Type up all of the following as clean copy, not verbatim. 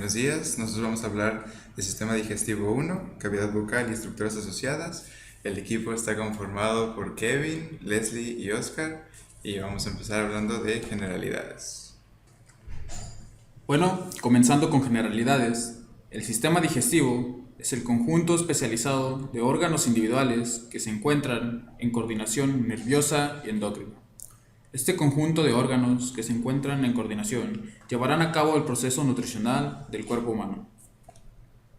buenos días. Nosotros vamos a hablar del sistema digestivo 1, cavidad bucal y estructuras asociadas. El equipo está conformado por Kevin, Leslie y Oscar y vamos a empezar hablando de generalidades. Bueno, comenzando con generalidades, el sistema digestivo es el conjunto especializado de órganos individuales que se encuentran en coordinación nerviosa y endocrina. Este conjunto de órganos que se encuentran en coordinación llevarán a cabo el proceso nutricional del cuerpo humano.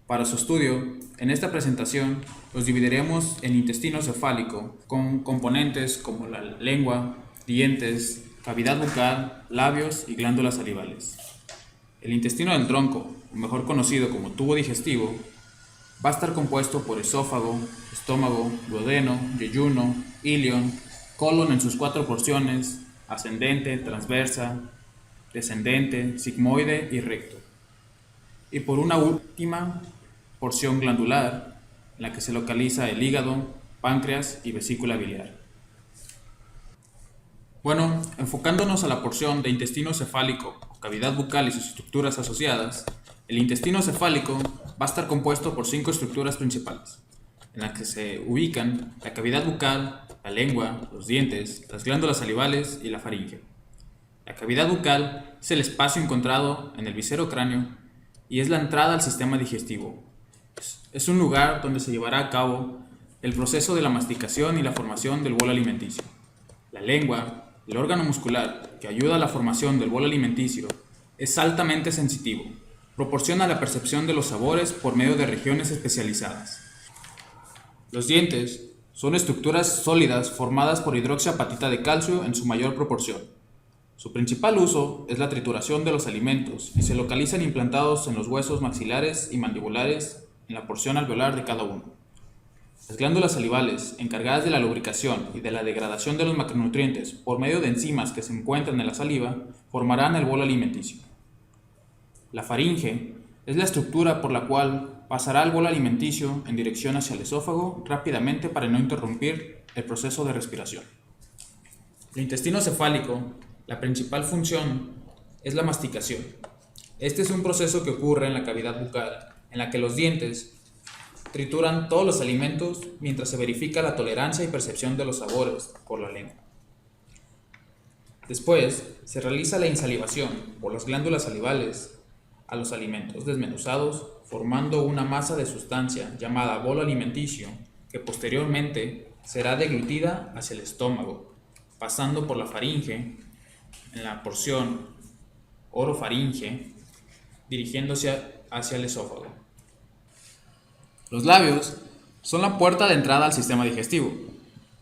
Para su estudio, en esta presentación los dividiremos en intestino cefálico con componentes como la lengua, dientes, cavidad bucal, labios y glándulas salivales. El intestino del tronco, mejor conocido como tubo digestivo, va a estar compuesto por esófago, estómago, duodeno, yeyuno, ilion, colon en sus 4 porciones, ascendente, transversa, descendente, sigmoide y recto. Y por una última porción glandular, en la que se localiza el hígado, páncreas y vesícula biliar. Bueno, enfocándonos a la porción de intestino cefálico, cavidad bucal y sus estructuras asociadas, el intestino cefálico va a estar compuesto por 5 estructuras principales, en las que se ubican la cavidad bucal, la lengua, los dientes, las glándulas salivales y la faringe. La cavidad bucal es el espacio encontrado en el visero cráneo y es la entrada al sistema digestivo. Es un lugar donde se llevará a cabo el proceso de la masticación y la formación del bolo alimenticio. La lengua, el órgano muscular que ayuda a la formación del bolo alimenticio, es altamente sensitivo. Proporciona la percepción de los sabores por medio de regiones especializadas. Los dientes son estructuras sólidas formadas por hidroxiapatita de calcio en su mayor proporción. Su principal uso es la trituración de los alimentos y se localizan implantados en los huesos maxilares y mandibulares en la porción alveolar de cada uno. Las glándulas salivales, encargadas de la lubricación y de la degradación de los macronutrientes por medio de enzimas que se encuentran en la saliva, formarán el bolo alimenticio. La faringe es la estructura por la cual pasará el bolo alimenticio en dirección hacia el esófago rápidamente para no interrumpir el proceso de respiración. El intestino cefálico, la principal función es la masticación. Este es un proceso que ocurre en la cavidad bucal, en la que los dientes trituran todos los alimentos mientras se verifica la tolerancia y percepción de los sabores por la lengua. Después, se realiza la insalivación por las glándulas salivales a los alimentos desmenuzados, formando una masa de sustancia llamada bolo alimenticio, que posteriormente será deglutida hacia el estómago, pasando por la faringe, en la porción orofaringe, dirigiéndose hacia el esófago. Los labios son la puerta de entrada al sistema digestivo.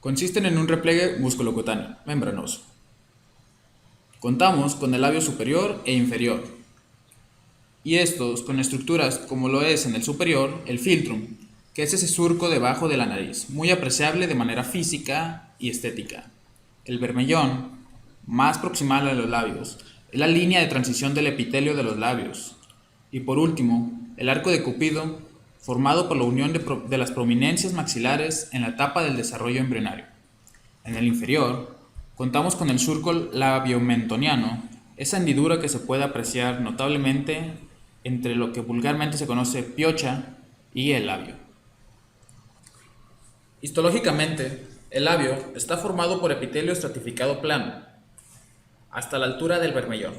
Consisten en un repliegue musculocutáneo, membranoso. Contamos con el labio superior e inferior, y estos con estructuras como lo es en el superior el filtrum, que es ese surco debajo de la nariz, muy apreciable de manera física y estética. El bermellón, más proximal a los labios, es la línea de transición del epitelio de los labios. Y por último, el arco de Cupido, formado por la unión de las prominencias maxilares en la etapa del desarrollo embrionario. En el inferior, contamos con el surco labiomentoniano, esa hendidura que se puede apreciar notablemente entre lo que vulgarmente se conoce piocha y el labio. Histológicamente, el labio está formado por epitelio estratificado plano, hasta la altura del bermellón,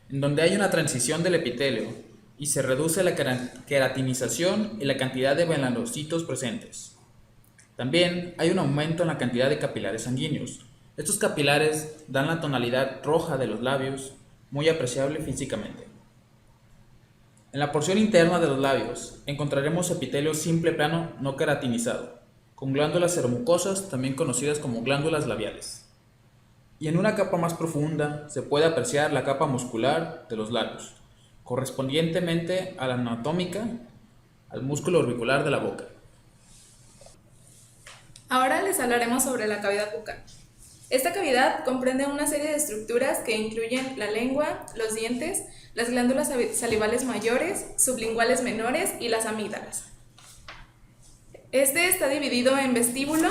en donde hay una transición del epitelio y se reduce la queratinización y la cantidad de melanocitos presentes. También hay un aumento en la cantidad de capilares sanguíneos. Estos capilares dan la tonalidad roja de los labios, muy apreciable físicamente. En la porción interna de los labios encontraremos epitelio simple plano no queratinizado, con glándulas seromucosas, también conocidas como glándulas labiales. Y en una capa más profunda se puede apreciar la capa muscular de los labios, correspondientemente a la anatómica, al músculo orbicular de la boca. Ahora les hablaremos sobre la cavidad bucal. Esta cavidad comprende una serie de estructuras que incluyen la lengua, los dientes, las glándulas salivales mayores, sublinguales menores y las amígdalas. Este está dividido en vestíbulo,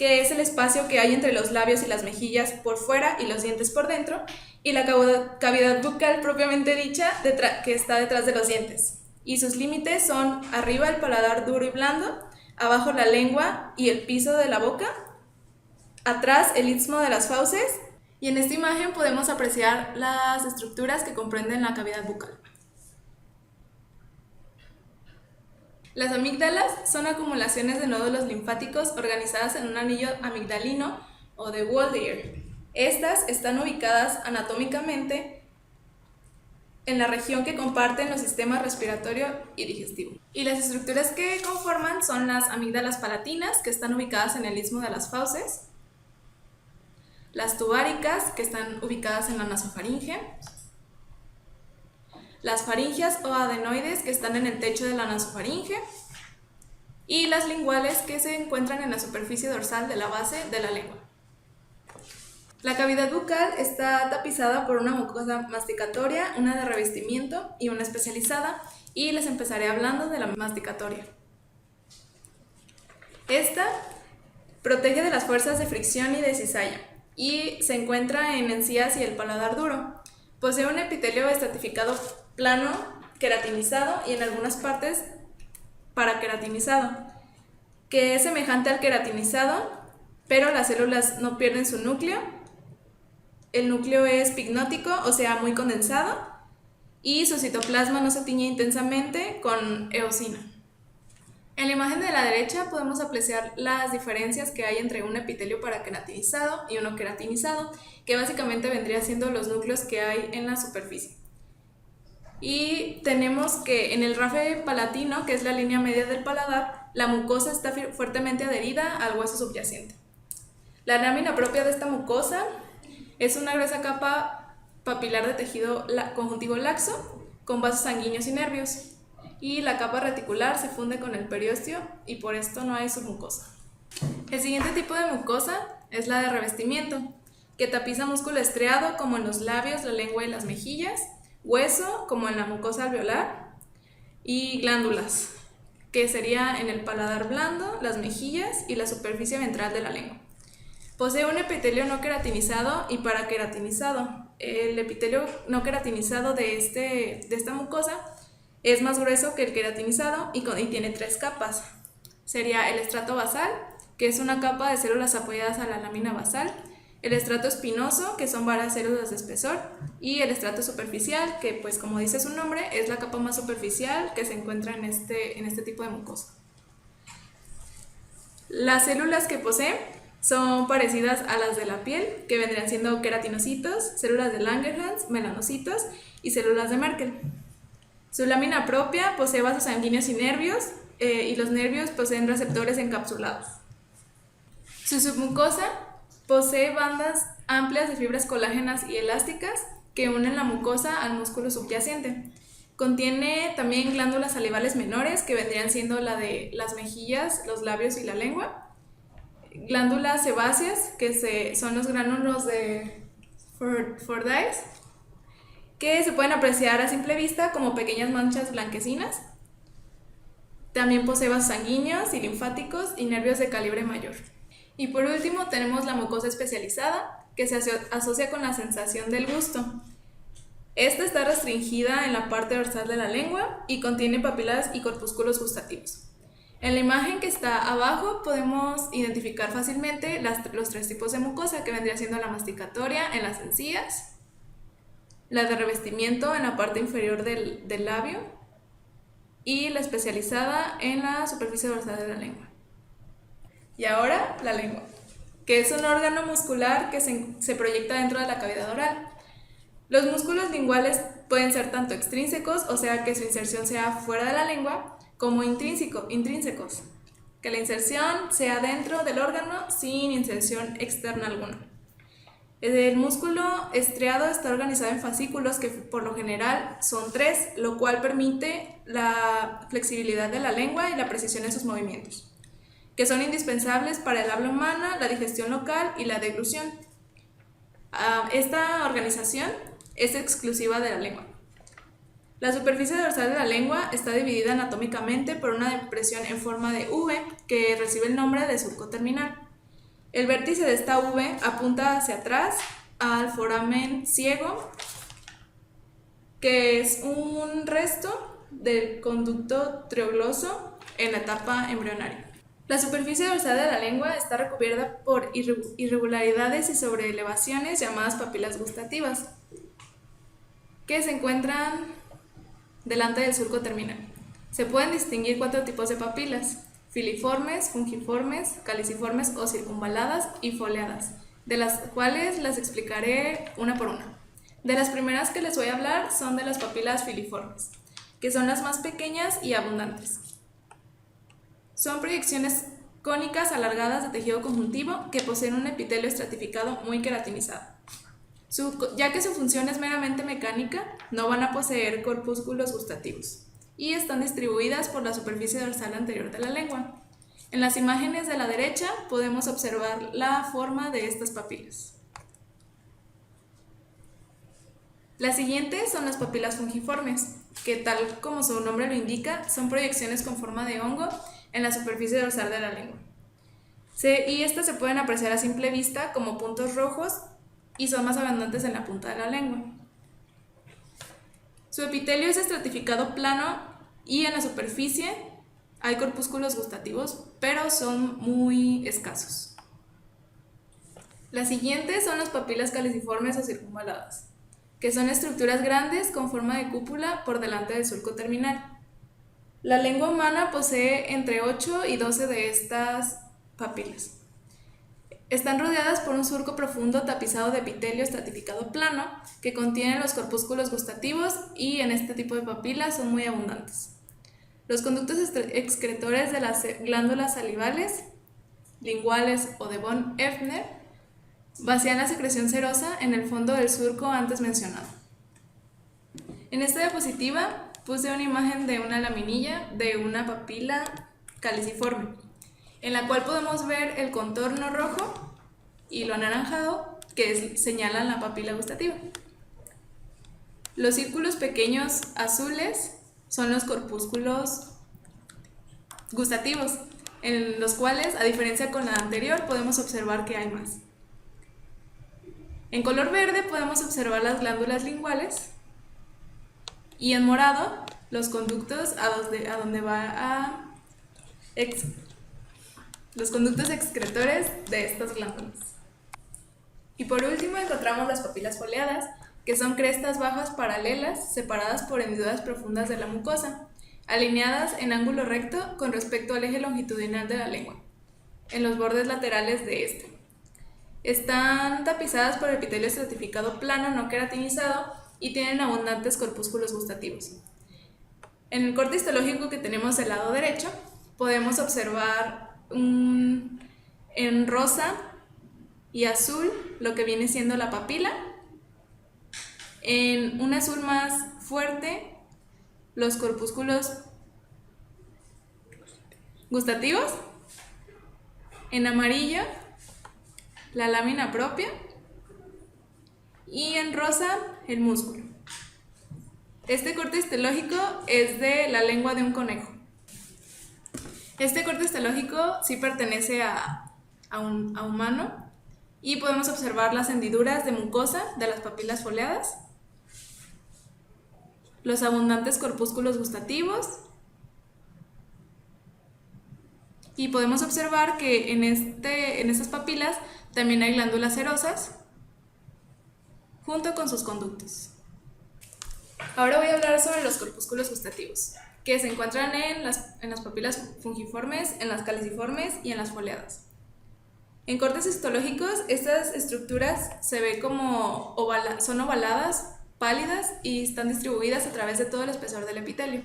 que es el espacio que hay entre los labios y las mejillas por fuera y los dientes por dentro, y la cavidad bucal propiamente dicha, que está detrás de los dientes. Y sus límites son arriba el paladar duro y blando, abajo la lengua y el piso de la boca, atrás el istmo de las fauces, y en esta imagen podemos apreciar las estructuras que comprenden la cavidad bucal. Las amígdalas son acumulaciones de nódulos linfáticos organizadas en un anillo amigdalino o de Waldeyer. Estas están ubicadas anatómicamente en la región que comparten los sistemas respiratorio y digestivo. Y las estructuras que conforman son las amígdalas palatinas, que están ubicadas en el istmo de las fauces, las tubáricas, que están ubicadas en la nasofaringe, las faringias o adenoides, que están en el techo de la nasofaringe, y las linguales, que se encuentran en la superficie dorsal de la base de la lengua. La cavidad bucal está tapizada por una mucosa masticatoria, una de revestimiento y una especializada, y les empezaré hablando de la masticatoria. Esta protege de las fuerzas de fricción y de cizalla, y se encuentra en encías y el paladar duro. Posee un epitelio estratificado plano, queratinizado y en algunas partes paraqueratinizado, que es semejante al queratinizado, pero las células no pierden su núcleo. El núcleo es pignótico, o sea, muy condensado, y su citoplasma no se tiñe intensamente con eosina. En la imagen de la derecha podemos apreciar las diferencias que hay entre un epitelio paraqueratinizado y uno queratinizado, que básicamente vendría siendo los núcleos que hay en la superficie. Y tenemos que en el rafe palatino, que es la línea media del paladar, la mucosa está fuertemente adherida al hueso subyacente. La lámina propia de esta mucosa es una gruesa capa papilar de tejido conjuntivo laxo con vasos sanguíneos y nervios, y la capa reticular se funde con el periósteo y por esto no hay submucosa. El siguiente tipo de mucosa es la de revestimiento, que tapiza músculo estriado como en los labios, la lengua y las mejillas, hueso como en la mucosa alveolar, y glándulas, que sería en el paladar blando, las mejillas y la superficie ventral de la lengua. Posee un epitelio no queratinizado y paraqueratinizado. El epitelio no queratinizado de esta mucosa es más grueso que el queratinizado y tiene 3 capas. Sería el estrato basal, que es una capa de células apoyadas a la lámina basal, el estrato espinoso, que son varias células de espesor, y el estrato superficial, que pues como dice su nombre, es la capa más superficial que se encuentra en este tipo de mucosa. Las células que posee son parecidas a las de la piel, que vendrían siendo queratinocitos, células de Langerhans, melanocitos y células de Merkel. Su lámina propia posee vasos sanguíneos y nervios, y los nervios poseen receptores encapsulados. Su submucosa posee bandas amplias de fibras colágenas y elásticas que unen la mucosa al músculo subyacente. Contiene también glándulas salivales menores, que vendrían siendo la de las mejillas, los labios y la lengua. Glándulas sebáceas, que son los gránulos de Fordyce, que se pueden apreciar a simple vista como pequeñas manchas blanquecinas. También posee vasos sanguíneos y linfáticos y nervios de calibre mayor. Y por último tenemos la mucosa especializada, que se asocia con la sensación del gusto. Esta está restringida en la parte dorsal de la lengua y contiene papilas y corpúsculos gustativos. En la imagen que está abajo podemos identificar fácilmente los 3 tipos de mucosa, que vendría siendo la masticatoria en las encías, la de revestimiento en la parte inferior del labio y la especializada en la superficie dorsal de la lengua. Y ahora la lengua, que es un órgano muscular que se proyecta dentro de la cavidad oral. Los músculos linguales pueden ser tanto extrínsecos, o sea que su inserción sea fuera de la lengua, como intrínsecos, que la inserción sea dentro del órgano sin inserción externa alguna. El músculo estriado está organizado en fascículos, que por lo general son 3, lo cual permite la flexibilidad de la lengua y la precisión en sus movimientos, que son indispensables para el habla humana, la digestión local y la deglución. Esta organización es exclusiva de la lengua. La superficie dorsal de la lengua está dividida anatómicamente por una depresión en forma de V, que recibe el nombre de surco terminal. El vértice de esta V apunta hacia atrás al foramen ciego, que es un resto del conducto treogloso en la etapa embrionaria. La superficie dorsal de la lengua está recubierta por irregularidades y sobreelevaciones llamadas papilas gustativas, que se encuentran delante del surco terminal. Se pueden distinguir 4 tipos de papilas: filiformes, fungiformes, caliciformes o circunvaladas y foliadas, de las cuales las explicaré una por una. De las primeras que les voy a hablar son de las papilas filiformes, que son las más pequeñas y abundantes. Son proyecciones cónicas alargadas de tejido conjuntivo que poseen un epitelio estratificado muy queratinizado. Ya que su función es meramente mecánica, no van a poseer corpúsculos gustativos y están distribuidas por la superficie dorsal anterior de la lengua. En las imágenes de la derecha podemos observar la forma de estas papilas. Las siguientes son las papilas fungiformes, que tal como su nombre lo indica, son proyecciones con forma de hongo en la superficie dorsal de la lengua. Y estas se pueden apreciar a simple vista como puntos rojos y son más abundantes en la punta de la lengua. Su epitelio es estratificado plano y en la superficie hay corpúsculos gustativos, pero son muy escasos. Las siguientes son las papilas caliciformes o circunvaladas, que son estructuras grandes con forma de cúpula por delante del surco terminal. La lengua humana posee entre 8 y 12 de estas papilas. Están rodeadas por un surco profundo tapizado de epitelio estratificado plano que contiene los corpúsculos gustativos y en este tipo de papilas son muy abundantes. Los conductos excretores de las glándulas salivales, linguales o de von Effner vacían la secreción serosa en el fondo del surco antes mencionado. En esta diapositiva puse una imagen de una laminilla de una papila caliciforme, en la cual podemos ver el contorno rojo y lo anaranjado que señalan la papila gustativa. Los círculos pequeños azules son los corpúsculos gustativos, en los cuales, a diferencia con la anterior, podemos observar que hay más. En color verde podemos observar las glándulas linguales y en morado los conductos los conductos excretores de estas glándulas. Y por último encontramos las papilas foliadas, que son crestas bajas paralelas separadas por hendiduras profundas de la mucosa, alineadas en ángulo recto con respecto al eje longitudinal de la lengua, en los bordes laterales de este. Están tapizadas por epitelio estratificado plano no queratinizado y tienen abundantes corpúsculos gustativos. En el corte histológico que tenemos del lado derecho, podemos observar en rosa y azul lo que viene siendo la papila. En un azul más fuerte, los corpúsculos gustativos. En amarillo, la lámina propia. Y en rosa, el músculo. Este corte histológico es de la lengua de un conejo. Este corte histológico sí pertenece a humano y podemos observar las hendiduras de mucosa de las papilas foliadas, los abundantes corpúsculos gustativos y podemos observar que en estas papilas también hay glándulas serosas junto con sus conductos. Ahora voy a hablar sobre los corpúsculos gustativos, que se encuentran en las papilas fungiformes, en las caliciformes y en las foliadas. En cortes histológicos, estas estructuras se ve como son ovaladas, pálidas y están distribuidas a través de todo el espesor del epitelio.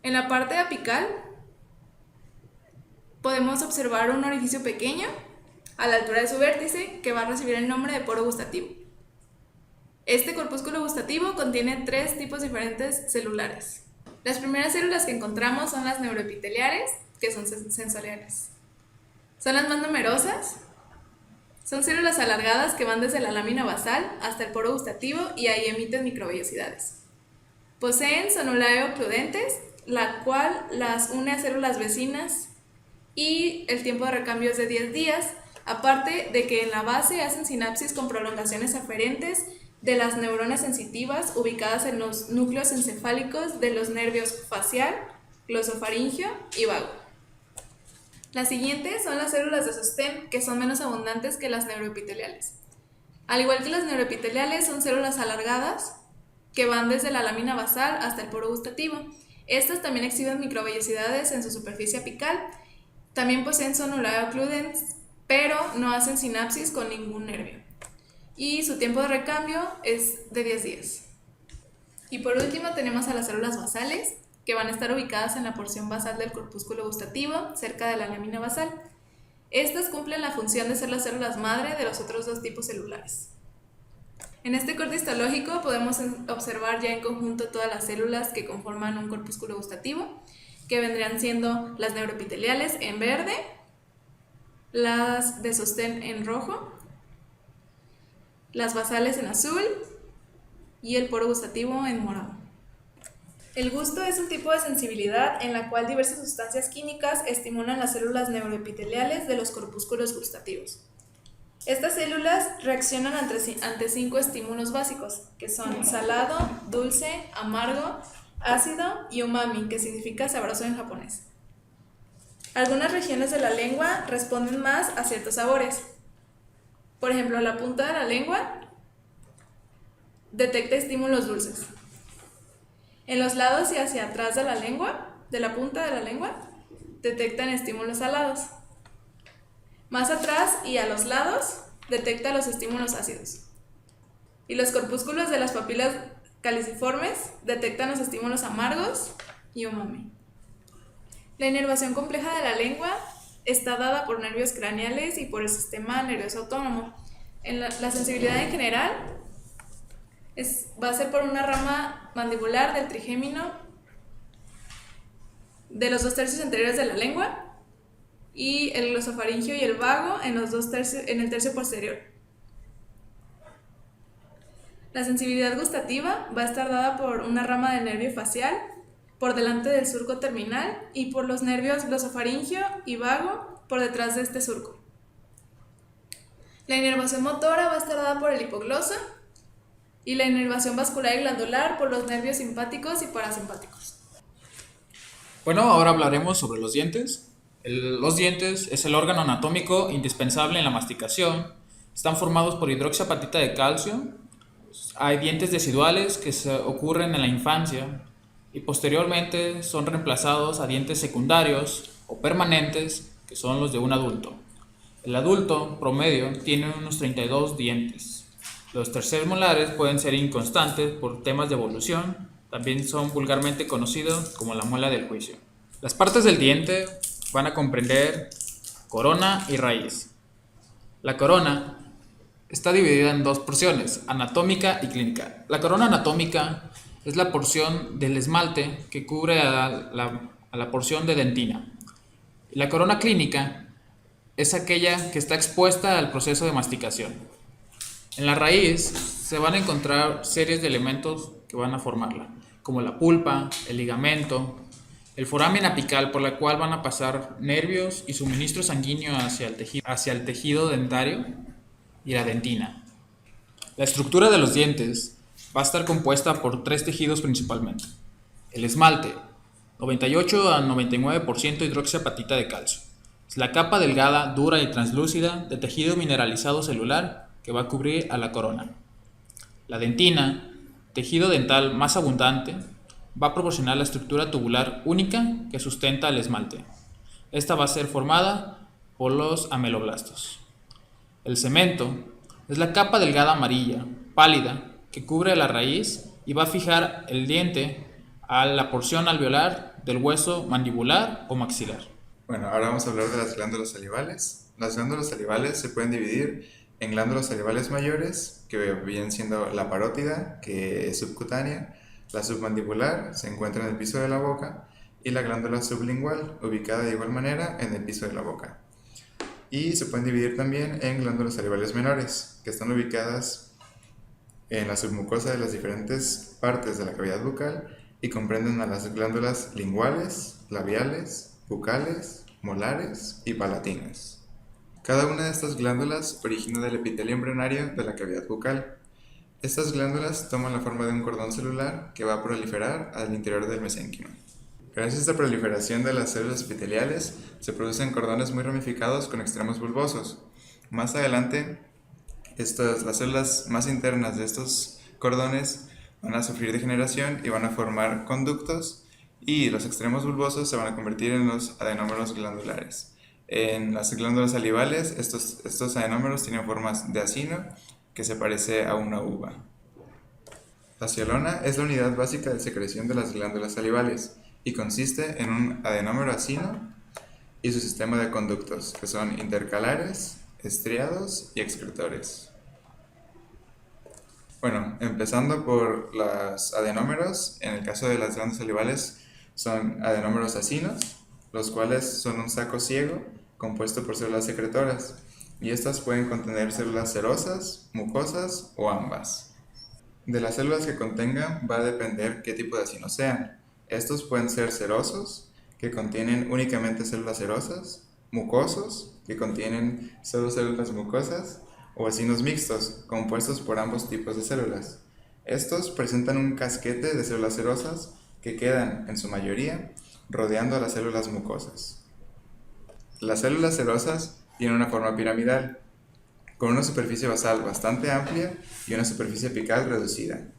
En la parte apical podemos observar un orificio pequeño a la altura de su vértice que va a recibir el nombre de poro gustativo. Este corpúsculo gustativo contiene 3 tipos diferentes celulares. Las primeras células que encontramos son las neuroepiteliares, que son sensoriales. Son las más numerosas. Son células alargadas que van desde la lámina basal hasta el poro gustativo y ahí emiten microvellosidades. Poseen sonulae ocludentes, la cual las une a células vecinas y el tiempo de recambio es de 10 días, aparte de que en la base hacen sinapsis con prolongaciones aferentes de las neuronas sensitivas ubicadas en los núcleos encefálicos de los nervios facial, glosofaringio y vago. Las siguientes son las células de sostén, que son menos abundantes que las neuroepiteliales. Al igual que las neuroepiteliales, son células alargadas que van desde la lámina basal hasta el poro gustativo. Estas también exhiben microvellosidades en su superficie apical. También poseen sonulae occludens, pero no hacen sinapsis con ningún nervio. Y su tiempo de recambio es de 10 días. Y por último tenemos a las células basales, que van a estar ubicadas en la porción basal del corpúsculo gustativo, cerca de la lámina basal. Estas cumplen la función de ser las células madre de los otros dos tipos celulares. En este corte histológico podemos observar ya en conjunto todas las células que conforman un corpúsculo gustativo, que vendrían siendo las neuroepiteliales en verde, las de sostén en rojo, las basales en azul y el poro gustativo en morado. El gusto es un tipo de sensibilidad en la cual diversas sustancias químicas estimulan las células neuroepiteliales de los corpúsculos gustativos. Estas células reaccionan ante 5 estímulos básicos, que son salado, dulce, amargo, ácido y umami, que significa sabroso en japonés. Algunas regiones de la lengua responden más a ciertos sabores. Por ejemplo, la punta de la lengua detecta estímulos dulces. En los lados y hacia atrás de la lengua, de la punta de la lengua, detectan estímulos salados. Más atrás y a los lados, detecta los estímulos ácidos. Y los corpúsculos de las papilas caliciformes detectan los estímulos amargos y umami. La inervación compleja de la lengua está dada por nervios craneales y por el sistema nervioso autónomo. La sensibilidad en general va a ser por una rama mandibular del trigémino de los 2/3 anteriores de la lengua y el glosofaringio y el vago en el tercio posterior. La sensibilidad gustativa va a estar dada por una rama del nervio facial por delante del surco terminal y por los nervios glosofaringio y vago por detrás de este surco. La inervación motora va a estar dada por el hipogloso y la inervación vascular y glandular por los nervios simpáticos y parasimpáticos. Bueno, ahora hablaremos sobre los dientes. Los dientes es el órgano anatómico indispensable en la masticación. Están formados por hidroxiapatita de calcio. Hay dientes deciduales que se ocurren en la infancia y posteriormente son reemplazados a dientes secundarios o permanentes, que son los de un adulto. El adulto promedio tiene unos 32 dientes. Los terceros molares pueden ser inconstantes por temas de evolución. También son vulgarmente conocidos como la muela del juicio. Las partes del diente van a comprender corona y raíz. La corona está dividida en dos porciones, anatómica y clínica. La corona anatómica es la porción del esmalte que cubre a la porción de dentina. Y la corona clínica es aquella que está expuesta al proceso de masticación. En la raíz se van a encontrar series de elementos que van a formarla, como la pulpa, el ligamento, el foramen apical por la cual van a pasar nervios y suministro sanguíneo hacia el tejido dentario y la dentina. La estructura de los dientes va a estar compuesta por 3 tejidos principalmente. El esmalte, 98 a 99% hidroxiapatita de calcio. Es la capa delgada, dura y translúcida de tejido mineralizado celular que va a cubrir a la corona. La dentina, tejido dental más abundante, va a proporcionar la estructura tubular única que sustenta el esmalte. Esta va a ser formada por los ameloblastos. El cemento es la capa delgada amarilla, pálida, que cubre la raíz y va a fijar el diente a la porción alveolar del hueso mandibular o maxilar. Bueno, ahora vamos a hablar de las glándulas salivales. Las glándulas salivales se pueden dividir en glándulas salivales mayores, que vienen siendo la parótida, que es subcutánea, la submandibular, se encuentra en el piso de la boca, y la glándula sublingual, ubicada de igual manera en el piso de la boca. Y se pueden dividir también en glándulas salivales menores, que están ubicadas en la submucosa de las diferentes partes de la cavidad bucal y comprenden a las glándulas linguales, labiales, bucales, molares y palatinas. Cada una de estas glándulas origina del epitelio embrionario de la cavidad bucal. Estas glándulas toman la forma de un cordón celular que va a proliferar al interior del mesénquima. Gracias a esta proliferación de las células epiteliales, se producen cordones muy ramificados con extremos bulbosos. Más adelante, las células más internas de estos cordones van a sufrir degeneración y van a formar conductos, y los extremos bulbosos se van a convertir en los adenómeros glandulares. En las glándulas salivales, estos adenómeros tienen formas de acino que se parece a una uva. La cialona es la unidad básica de secreción de las glándulas salivales y consiste en un adenómero acino y su sistema de conductos, que son intercalares, estriados y excretores. Bueno, empezando por los adenómeros, en el caso de las glándulas salivales son adenómeros acinos, los cuales son un saco ciego compuesto por células secretoras, y estas pueden contener células serosas, mucosas o ambas. De las células que contengan va a depender qué tipo de acinos sean. Estos pueden ser serosos, que contienen únicamente células serosas, mucosos, que contienen solo células mucosas, o acinos mixtos, compuestos por ambos tipos de células. Estos presentan un casquete de células serosas que quedan, en su mayoría, rodeando a las células mucosas. Las células serosas tienen una forma piramidal, con una superficie basal bastante amplia y una superficie apical reducida.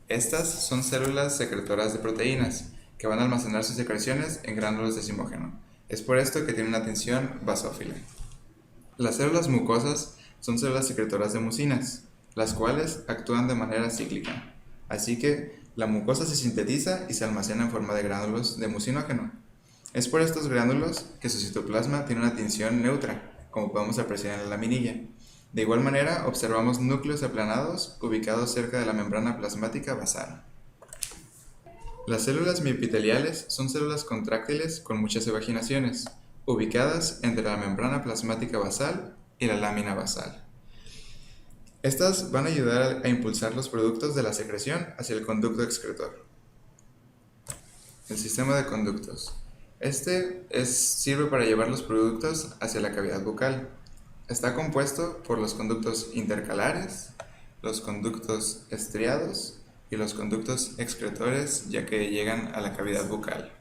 Estas son células secretoras de proteínas, que van a almacenar sus secreciones en gránulos de decimógeno. Es por esto que tienen una tensión basófila. Las células mucosas son células secretoras de mucinas, las cuales actúan de manera cíclica. Así que la mucosa se sintetiza y se almacena en forma de gránulos de mucinógeno. Es por estos gránulos que su citoplasma tiene una tinción neutra, como podemos apreciar en la laminilla. De igual manera, observamos núcleos aplanados ubicados cerca de la membrana plasmática basal. Las células miopiteliales son células contráctiles con muchas evaginaciones, ubicadas entre la membrana plasmática basal y la lámina basal. Estas van a ayudar a impulsar los productos de la secreción hacia el conducto excretor. El sistema de conductos. Sirve para llevar los productos hacia la cavidad bucal. Está compuesto por los conductos intercalares, los conductos estriados y los conductos excretores, ya que llegan a la cavidad bucal.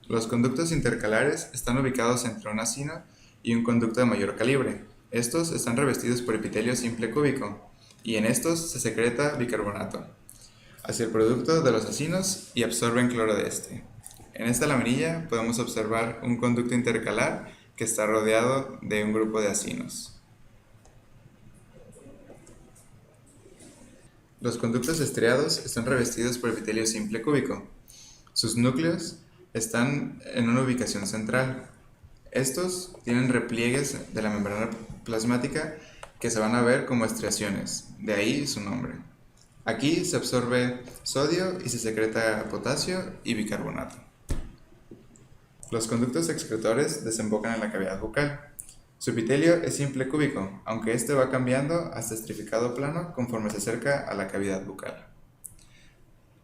Los conductos intercalares están ubicados entre un acino y un conducto de mayor calibre. Estos están revestidos por epitelio simple cúbico, y en estos se secreta bicarbonato hacia el producto de los acinos y absorben cloro de este. En esta laminilla podemos observar un conducto intercalar que está rodeado de un grupo de acinos. Los conductos estriados están revestidos por epitelio simple cúbico. Sus núcleos están en una ubicación central. Estos tienen repliegues de la membrana plasmática que se van a ver como estriaciones, de ahí su nombre. Aquí se absorbe sodio y se secreta potasio y bicarbonato. Los conductos excretores desembocan en la cavidad bucal. Su epitelio es simple cúbico, aunque este va cambiando hasta estrificado plano conforme se acerca a la cavidad bucal.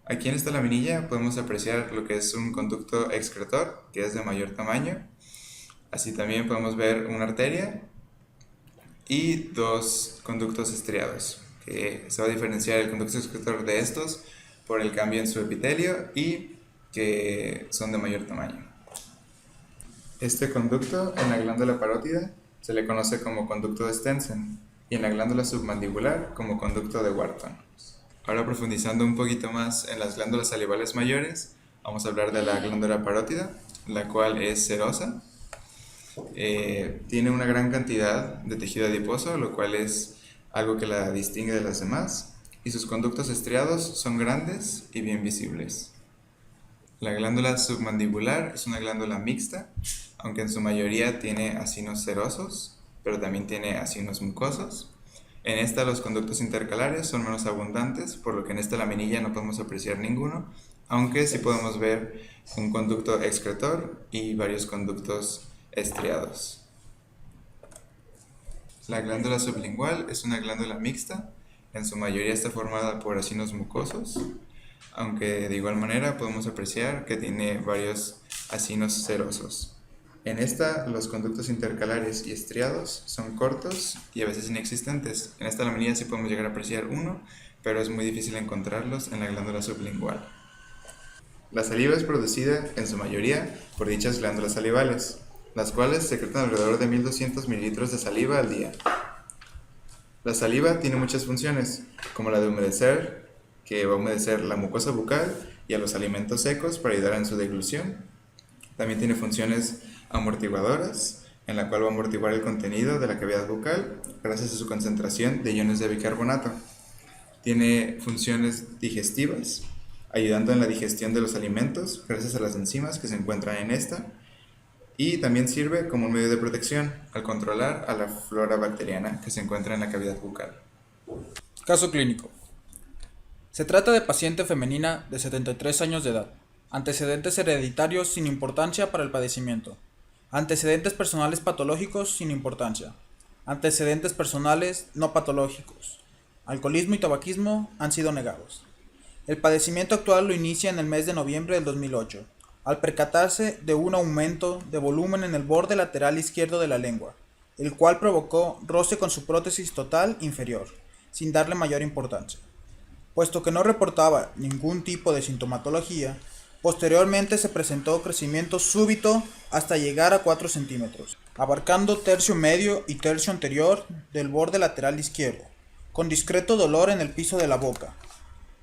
Aquí en esta laminilla podemos apreciar lo que es un conducto excretor, que es de mayor tamaño. Así también podemos ver una arteria y dos conductos estriados, que se va a diferenciar el conducto excretor de estos por el cambio en su epitelio y que son de mayor tamaño. Este conducto en la glándula parótida se le conoce como conducto de Stensen y en la glándula submandibular como conducto de Wharton. Ahora, profundizando un poquito más en las glándulas salivales mayores, vamos a hablar de la glándula parótida, la cual es serosa. Tiene una gran cantidad de tejido adiposo, lo cual es algo que la distingue de las demás, y sus conductos estriados son grandes y bien visibles. La glándula submandibular es una glándula mixta, aunque en su mayoría tiene acinos serosos, pero también tiene acinos mucosos. En esta los conductos intercalares son menos abundantes, por lo que en esta laminilla no podemos apreciar ninguno, aunque sí podemos ver un conducto excretor y varios conductos estriados. La glándula sublingual es una glándula mixta, en su mayoría está formada por acinos mucosos, aunque de igual manera podemos apreciar que tiene varios acinos serosos. En esta, los conductos intercalares y estriados son cortos y a veces inexistentes. En esta laminilla sí podemos llegar a apreciar uno, pero es muy difícil encontrarlos en la glándula sublingual. La saliva es producida, en su mayoría, por dichas glándulas salivales, las cuales secretan alrededor de 1200 mililitros de saliva al día. La saliva tiene muchas funciones, como la de humedecer, que va a humedecer la mucosa bucal y a los alimentos secos para ayudar en su deglución. También tiene funciones amortiguadoras, en la cual va a amortiguar el contenido de la cavidad bucal gracias a su concentración de iones de bicarbonato. Tiene funciones digestivas, ayudando en la digestión de los alimentos gracias a las enzimas que se encuentran en esta. Y también sirve como un medio de protección al controlar a la flora bacteriana que se encuentra en la cavidad bucal. Caso clínico. Se trata de paciente femenina de 73 años de edad. Antecedentes hereditarios sin importancia para el padecimiento. Antecedentes personales patológicos sin importancia. Antecedentes personales no patológicos. Alcoholismo y tabaquismo han sido negados. El padecimiento actual lo inicia en el mes de noviembre del 2008, al percatarse de un aumento de volumen en el borde lateral izquierdo de la lengua, el cual provocó roce con su prótesis total inferior, sin darle mayor importancia. Puesto que no reportaba ningún tipo de sintomatología, posteriormente se presentó crecimiento súbito hasta llegar a 4 centímetros, abarcando tercio medio y tercio anterior del borde lateral izquierdo, con discreto dolor en el piso de la boca,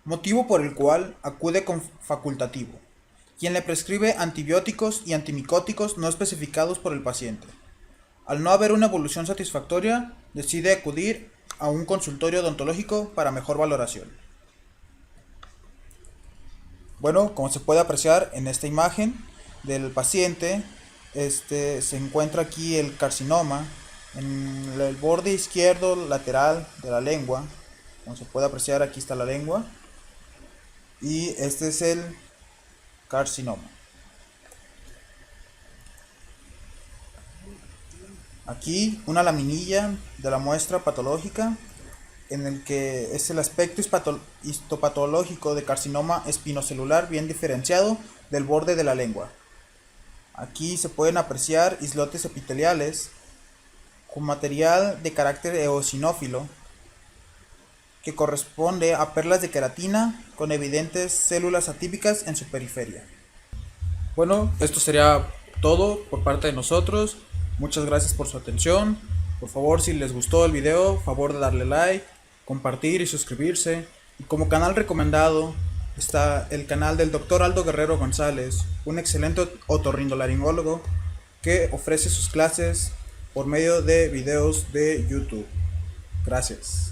motivo por el cual acude con facultativo, quien le prescribe antibióticos y antimicóticos no especificados por el paciente. Al no haber una evolución satisfactoria, decide acudir a un consultorio odontológico para mejor valoración. Bueno, como se puede apreciar en esta imagen del paciente, se encuentra aquí el carcinoma en el borde izquierdo lateral de la lengua. Como se puede apreciar, aquí está la lengua y este es el carcinoma. Aquí una laminilla de la muestra patológica en el que es el aspecto histopatológico de carcinoma espinocelular bien diferenciado del borde de la lengua. Aquí se pueden apreciar islotes epiteliales con material de carácter eosinófilo que corresponde a perlas de queratina con evidentes células atípicas en su periferia. Bueno, esto sería todo por parte de nosotros. Muchas gracias por su atención. Por favor, si les gustó el video, favor de darle like, compartir y suscribirse. Y como canal recomendado está el canal del Dr. Aldo Guerrero González, un excelente otorrinolaringólogo que ofrece sus clases por medio de videos de YouTube. Gracias.